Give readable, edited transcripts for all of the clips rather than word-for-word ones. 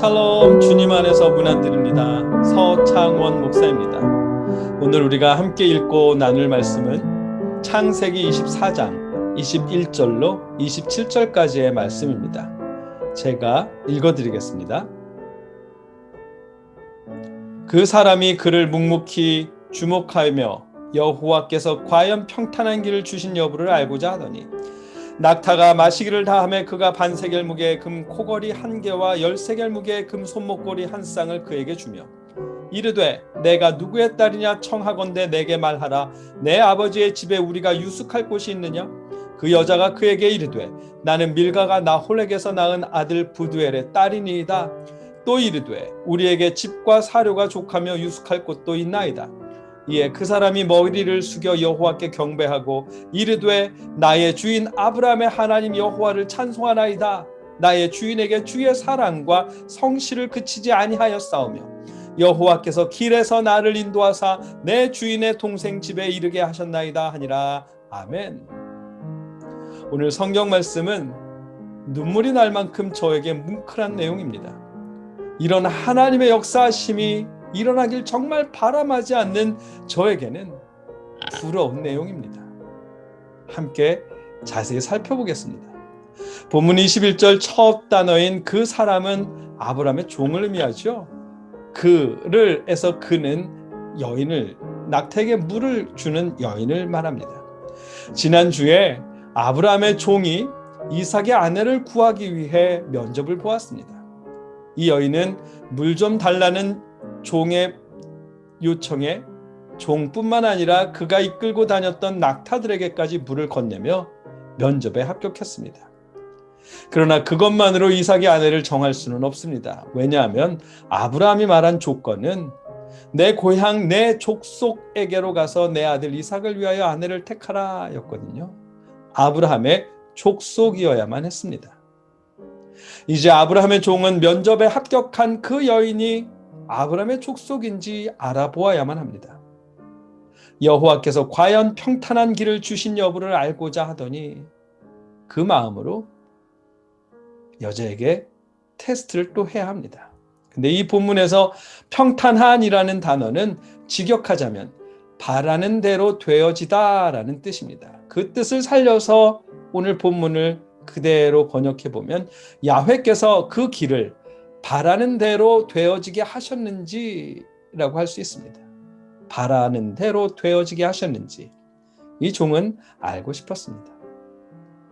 샬롬, 주님 안에서 문안드립니다. 서창원 목사입니다. 오늘 우리가 함께 읽고 나눌 말씀은 창세기 24장 21절로 27절까지의 말씀입니다. 제가 읽어드리겠습니다. 그 사람이 그를 묵묵히 주목하며 여호와께서 과연 평탄한 길을 주신 여부를 알고자 하더니 낙타가 마시기를 다하매 그가 반세겔 무게의 금 코걸이 1개와 13겔 무게의 금 손목걸이 1쌍을 그에게 주며 이르되 내가 누구의 딸이냐 청하건대 내게 말하라. 내 아버지의 집에 우리가 유숙할 곳이 있느냐? 그 여자가 그에게 이르되 나는 밀가가 나홀렉에서 낳은 아들 부두엘의 딸이니이다. 또 이르되 우리에게 집과 사료가 족하며 유숙할 곳도 있나이다. 이에 그 사람이 머리를 숙여 여호와께 경배하고 이르되 나의 주인 아브라함의 하나님 여호와를 찬송하나이다. 나의 주인에게 주의 사랑과 성실을 그치지 아니하였사오며 여호와께서 길에서 나를 인도하사 내 주인의 동생 집에 이르게 하셨나이다 하니라. 아멘. 오늘 성경 말씀은 눈물이 날 만큼 저에게 뭉클한 내용입니다. 이런 하나님의 역사하심이 일어나길 정말 바람하지 않는 저에게는 부러운 내용입니다. 함께 자세히 살펴보겠습니다. 본문 21절 첫 단어인 그 사람은 아브라함의 종을 의미하죠. 그를 에서 그는 여인을, 낙타에게 물을 주는 여인을 말합니다. 지난주에 아브라함의 종이 이삭의 아내를 구하기 위해 면접을 보았습니다. 이 여인은 물 좀 달라는 종의 요청에 종뿐만 아니라 그가 이끌고 다녔던 낙타들에게까지 물을 건네며 면접에 합격했습니다. 그러나 그것만으로 이삭의 아내를 정할 수는 없습니다. 왜냐하면 아브라함이 말한 조건은 내 고향 내 족속에게로 가서 내 아들 이삭을 위하여 아내를 택하라 였거든요. 아브라함의 족속이어야만 했습니다. 이제 아브라함의 종은 면접에 합격한 그 여인이 아브라함의 족속인지 알아보아야만 합니다. 여호와께서 과연 평탄한 길을 주신 여부를 알고자 하더니 그 마음으로 여자에게 테스트를 또 해야 합니다. 근데 이 본문에서 평탄한이라는 단어는 직역하자면 바라는 대로 되어지다라는 뜻입니다. 그 뜻을 살려서 오늘 본문을 그대로 번역해 보면 야훼께서 그 길을 바라는 대로 되어지게 하셨는지라고 할 수 있습니다. 바라는 대로 되어지게 하셨는지 이 종은 알고 싶었습니다.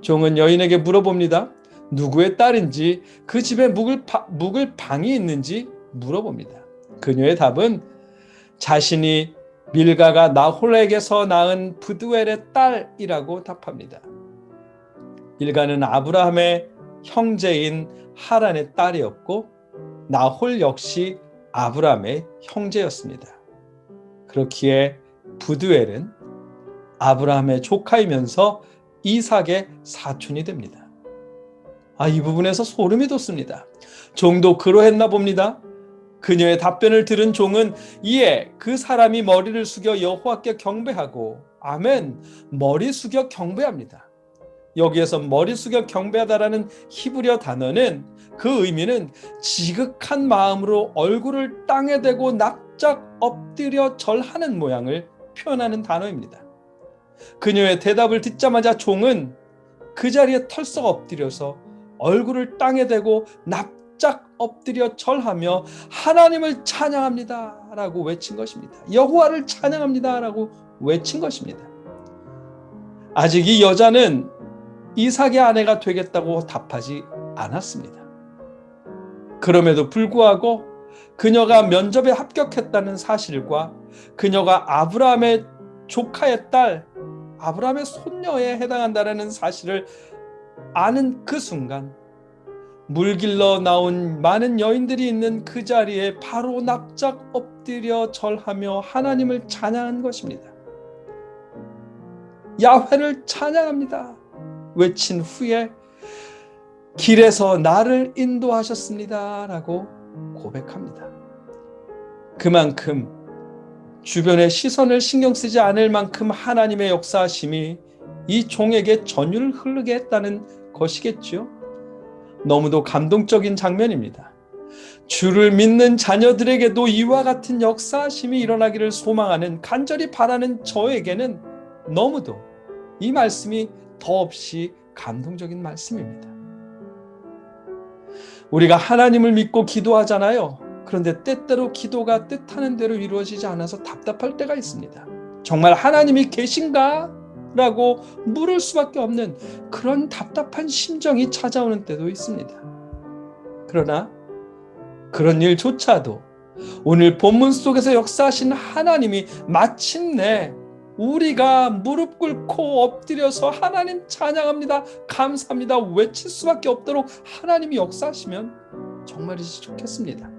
종은 여인에게 물어봅니다. 누구의 딸인지, 그 집에 묵을 방이 있는지 물어봅니다. 그녀의 답은 자신이 밀가가 나홀렉에서 낳은 부두엘의 딸이라고 답합니다. 밀가는 아브라함의 형제인 하란의 딸이었고 나홀 역시 아브라함의 형제였습니다. 그렇기에 부두엘은 아브라함의 조카이면서 이삭의 사촌이 됩니다. 이 부분에서 소름이 돋습니다. 종도 그러했나 봅니다. 그녀의 답변을 들은 종은 이에 그 사람이 머리를 숙여 여호와께 경배하고 아멘, 머리 숙여 경배합니다. 여기에서 머리 숙여 경배하다라는 히브리어 단어는 그 의미는 지극한 마음으로 얼굴을 땅에 대고 납작 엎드려 절하는 모양을 표현하는 단어입니다. 그녀의 대답을 듣자마자 종은 그 자리에 털썩 엎드려서 얼굴을 땅에 대고 납작 엎드려 절하며 하나님을 찬양합니다 라고 외친 것입니다. 여호와를 찬양합니다 라고 외친 것입니다. 아직 이 여자는 이삭의 아내가 되겠다고 답하지 않았습니다. 그럼에도 불구하고 그녀가 면접에 합격했다는 사실과 그녀가 아브라함의 조카의 딸, 아브라함의 손녀에 해당한다는 사실을 아는 그 순간 물길러 나온 많은 여인들이 있는 그 자리에 바로 납작 엎드려 절하며 하나님을 찬양한 것입니다. 야훼를 찬양합니다 외친 후에 길에서 나를 인도하셨습니다 라고 고백합니다. 그만큼 주변의 시선을 신경 쓰지 않을 만큼 하나님의 역사하심이 이 종에게 전율을 흐르게 했다는 것이겠죠. 너무도 감동적인 장면입니다. 주를 믿는 자녀들에게도 이와 같은 역사하심이 일어나기를 소망하는, 간절히 바라는 저에게는 너무도 이 말씀이 더없이 감동적인 말씀입니다. 우리가 하나님을 믿고 기도하잖아요. 그런데 때때로 기도가 뜻하는 대로 이루어지지 않아서 답답할 때가 있습니다. 정말 하나님이 계신가? 라고 물을 수밖에 없는 그런 답답한 심정이 찾아오는 때도 있습니다. 그러나 그런 일조차도 오늘 본문 속에서 역사하신 하나님이 마침내 우리가 무릎 꿇고 엎드려서 하나님 찬양합니다, 감사합니다 외칠 수밖에 없도록 하나님이 역사하시면 정말이지 좋겠습니다.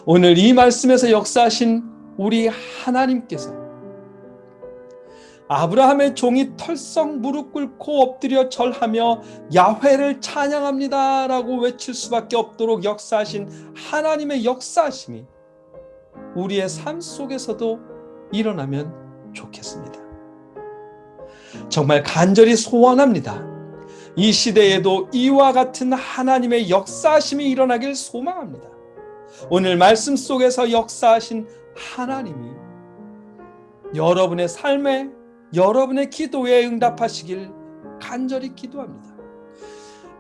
오늘 이 말씀에서 역사하신 우리 하나님께서 아브라함의 종이 털썩 무릎 꿇고 엎드려 절하며 야훼를 찬양합니다 라고 외칠 수밖에 없도록 역사하신 하나님의 역사하심이 우리의 삶 속에서도 일어나면 좋겠습니다. 정말 간절히 소원합니다. 이 시대에도 이와 같은 하나님의 역사하심이 일어나길 소망합니다. 오늘 말씀 속에서 역사하신 하나님이 여러분의 삶에, 여러분의 기도에 응답하시길 간절히 기도합니다.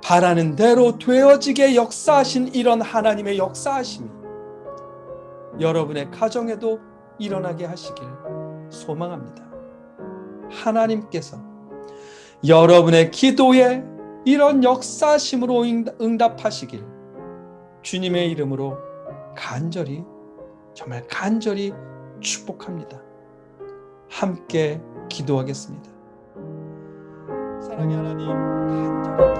바라는 대로 되어지게 역사하신 이런 하나님의 역사하심이 여러분의 가정에도 일어나게 하시길 소망합니다. 하나님께서 여러분의 기도에 이런 역사하심으로 응답하시길 주님의 이름으로 간절히, 정말 간절히 축복합니다. 함께 기도하겠습니다. 사랑의 하나님, 간절히